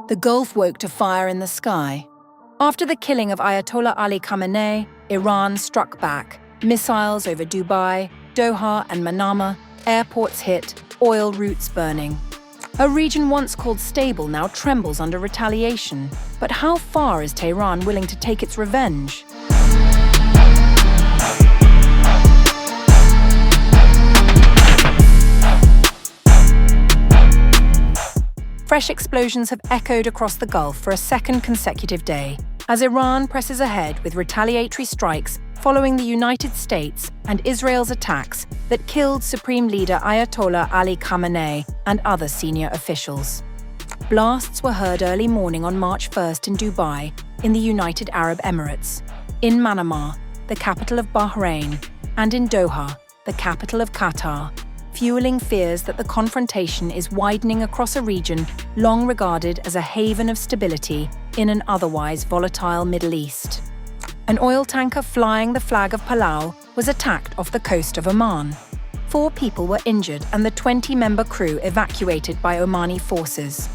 The Gulf woke to fire in the sky. After the killing of Ayatollah Ali Khamenei, Iran struck back. Missiles over Dubai, Doha and Manama, airports hit, oil routes burning. A region once called stable now trembles under retaliation. But how far is Tehran willing to take its revenge? Fresh explosions have echoed across the Gulf for a second consecutive day, as Iran presses ahead with retaliatory strikes following the United States and Israel's attacks that killed Supreme Leader Ayatollah Ali Khamenei and other senior officials. Blasts were heard early morning on March 1st in Dubai, in the United Arab Emirates, in Manama, the capital of Bahrain, and in Doha, the capital of Qatar, fueling fears that the confrontation is widening across a region long regarded as a haven of stability in an otherwise volatile Middle East. An oil tanker flying the flag of Palau was attacked off the coast of Oman. 4 people were injured and the 20-member crew evacuated by Omani forces.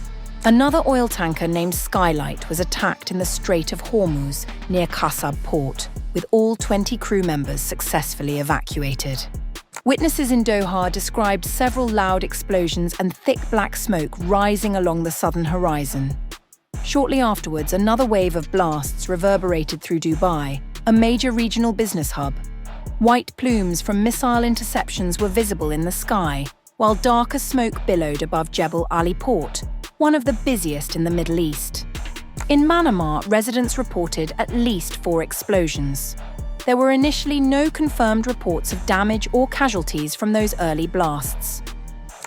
Another oil tanker named Skylight was attacked in the Strait of Hormuz near Qasab port, with all 20 crew members successfully evacuated. Witnesses in Doha described several loud explosions and thick black smoke rising along the southern horizon. Shortly afterwards, another wave of blasts reverberated through Dubai, a major regional business hub. White plumes from missile interceptions were visible in the sky, while darker smoke billowed above Jebel Ali port, one of the busiest in the Middle East. In Manama, residents reported at least 4 explosions. There were initially no confirmed reports of damage or casualties from those early blasts.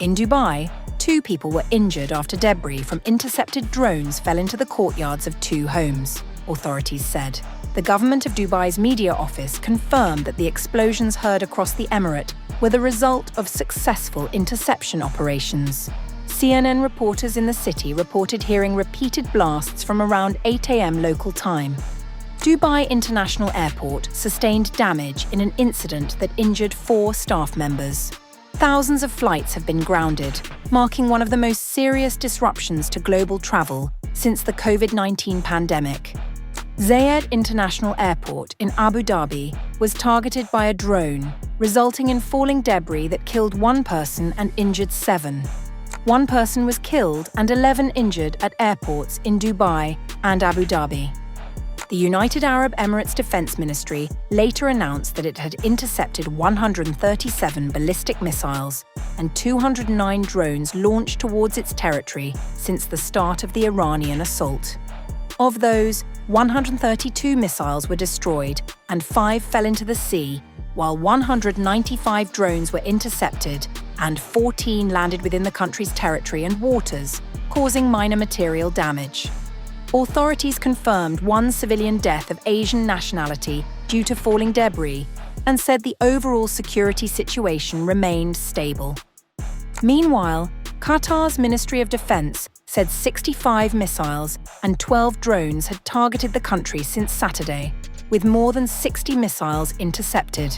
In Dubai, 2 people were injured after debris from intercepted drones fell into the courtyards of 2 homes, authorities said. The government of Dubai's media office confirmed that the explosions heard across the emirate were the result of successful interception operations. CNN reporters in the city reported hearing repeated blasts from around 8 a.m. local time. Dubai International Airport sustained damage in an incident that injured 4 staff members. Thousands of flights have been grounded, marking one of the most serious disruptions to global travel since the COVID-19 pandemic. Zayed International Airport in Abu Dhabi was targeted by a drone, resulting in falling debris that killed 1 person and injured 7. 1 person was killed and 11 injured at airports in Dubai and Abu Dhabi. The United Arab Emirates Defense Ministry later announced that it had intercepted 137 ballistic missiles and 209 drones launched towards its territory since the start of the Iranian assault. Of those, 132 missiles were destroyed and 5 fell into the sea, while 195 drones were intercepted and 14 landed within the country's territory and waters, causing minor material damage. Authorities confirmed 1 civilian death of Asian nationality due to falling debris and said the overall security situation remained stable. Meanwhile, Qatar's Ministry of Defense said 65 missiles and 12 drones had targeted the country since Saturday, with more than 60 missiles intercepted.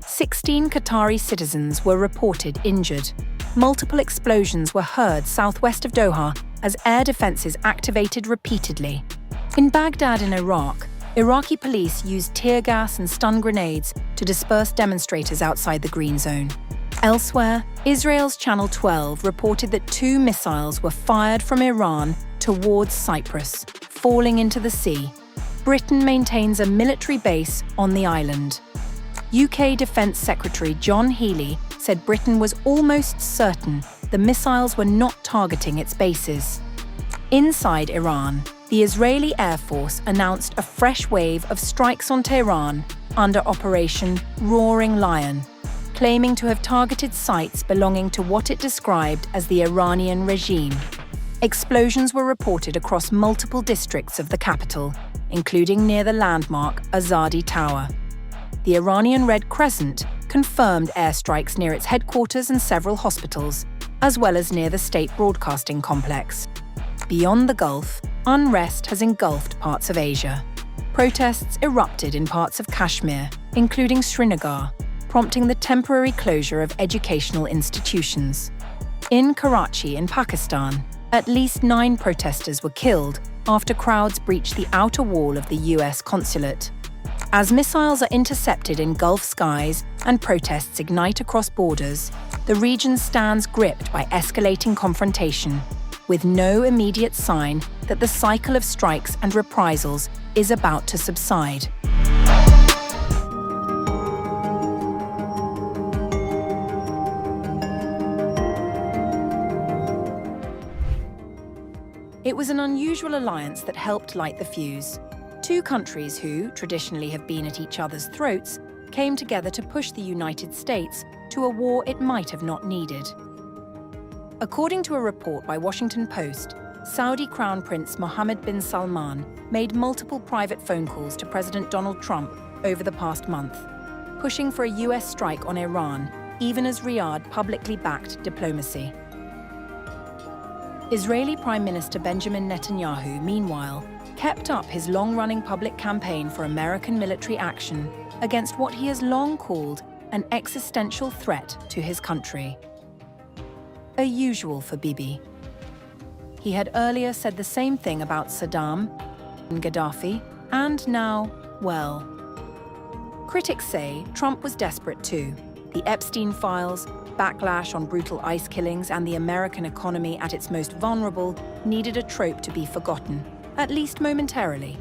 16 Qatari citizens were reported injured. Multiple explosions were heard southwest of Doha as air defenses activated repeatedly. In Baghdad in Iraq, Iraqi police used tear gas and stun grenades to disperse demonstrators outside the green zone. Elsewhere, Israel's Channel 12 reported that 2 missiles were fired from Iran towards Cyprus, falling into the sea. Britain maintains a military base on the island. UK Defence Secretary John Healey said Britain was almost certain the missiles were not targeting its bases. Inside Iran, the Israeli Air Force announced a fresh wave of strikes on Tehran under Operation Roaring Lion, claiming to have targeted sites belonging to what it described as the Iranian regime. Explosions were reported across multiple districts of the capital, including near the landmark Azadi Tower. The Iranian Red Crescent confirmed airstrikes near its headquarters and several hospitals, as well as near the state broadcasting complex. Beyond the Gulf, unrest has engulfed parts of Asia. Protests erupted in parts of Kashmir, including Srinagar, prompting the temporary closure of educational institutions. In Karachi in Pakistan, At least 9 protesters were killed after crowds breached the outer wall of the US consulate. As missiles are intercepted in Gulf skies and protests ignite across borders, the region stands gripped by escalating confrontation, with no immediate sign that the cycle of strikes and reprisals is about to subside. It was an unusual alliance that helped light the fuse. 2 countries who, traditionally have been at each other's throats, came together to push the United States to a war it might have not needed. According to a report by Washington Post, Saudi Crown Prince Mohammed bin Salman made multiple private phone calls to President Donald Trump over the past month, pushing for a US strike on Iran, even as Riyadh publicly backed diplomacy. Israeli Prime Minister Benjamin Netanyahu, meanwhile, kept up his long-running public campaign for American military action against what he has long called an existential threat to his country. A usual for Bibi. He had earlier said the same thing about Saddam and Gaddafi, and now, well. Critics say Trump was desperate too. The Epstein files, backlash on brutal ICE killings, and the American economy at its most vulnerable needed a trope to be forgotten, at least momentarily.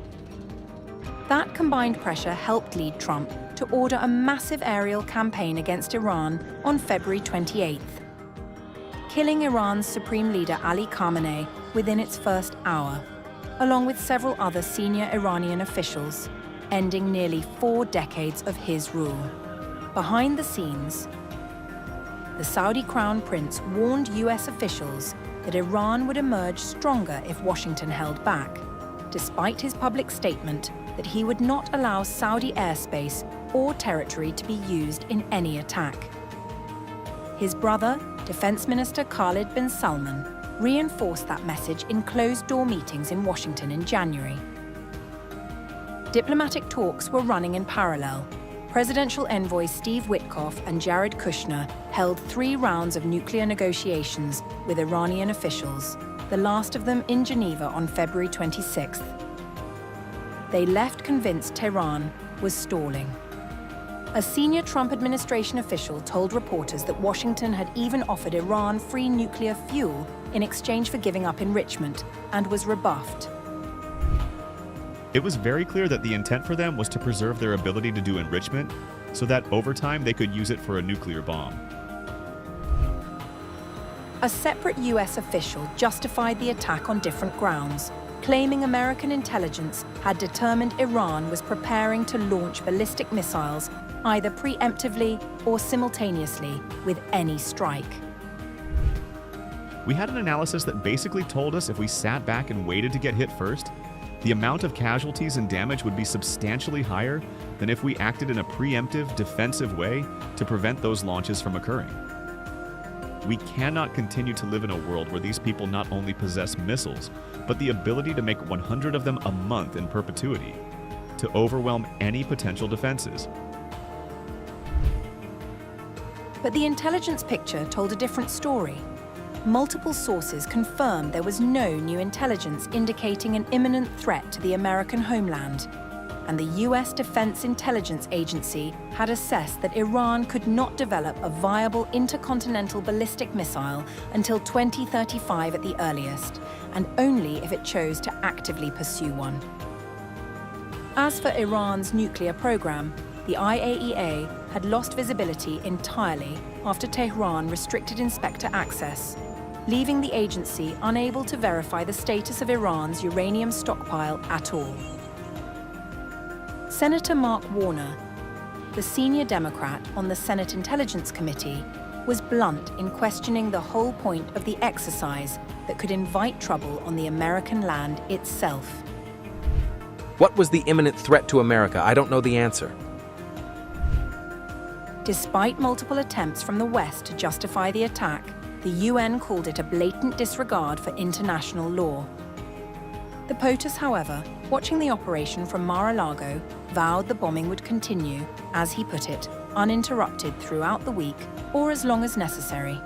That combined pressure helped lead Trump to order a massive aerial campaign against Iran on February 28th, killing Iran's Supreme Leader Ali Khamenei within its first hour, along with several other senior Iranian officials, ending nearly 4 decades of his rule. Behind the scenes, the Saudi Crown Prince warned US officials that Iran would emerge stronger if Washington held back, despite his public statement that he would not allow Saudi airspace or territory to be used in any attack. His brother, Defense Minister Khalid bin Salman, reinforced that message in closed-door meetings in Washington in January. Diplomatic talks were running in parallel. Presidential envoy Steve Witkoff and Jared Kushner held 3 rounds of nuclear negotiations with Iranian officials, the last of them in Geneva on February 26th. They left convinced Tehran was stalling. A senior Trump administration official told reporters that Washington had even offered Iran free nuclear fuel in exchange for giving up enrichment, and was rebuffed. It was very clear that the intent for them was to preserve their ability to do enrichment so that over time they could use it for a nuclear bomb. A separate US official justified the attack on different grounds, claiming American intelligence had determined Iran was preparing to launch ballistic missiles either preemptively or simultaneously with any strike. We had an analysis that basically told us if we sat back and waited to get hit first, the amount of casualties and damage would be substantially higher than if we acted in a preemptive, defensive way to prevent those launches from occurring. We cannot continue to live in a world where these people not only possess missiles, but the ability to make 100 of them a month in perpetuity, to overwhelm any potential defenses. But the intelligence picture told a different story. Multiple sources confirmed there was no new intelligence indicating an imminent threat to the American homeland, and the US Defense Intelligence Agency had assessed that Iran could not develop a viable intercontinental ballistic missile until 2035 at the earliest, and only if it chose to actively pursue one. As for Iran's nuclear program, the IAEA had lost visibility entirely after Tehran restricted inspector access, leaving the agency unable to verify the status of Iran's uranium stockpile at all. Senator Mark Warner, the senior Democrat on the Senate Intelligence Committee, was blunt in questioning the whole point of the exercise that could invite trouble on the American land itself. What was the imminent threat to America? I don't know the answer. Despite multiple attempts from the West to justify the attack, the UN called it a blatant disregard for international law. The POTUS, however, watching the operation from Mar-a-Lago, vowed the bombing would continue, as he put it, uninterrupted throughout the week or as long as necessary.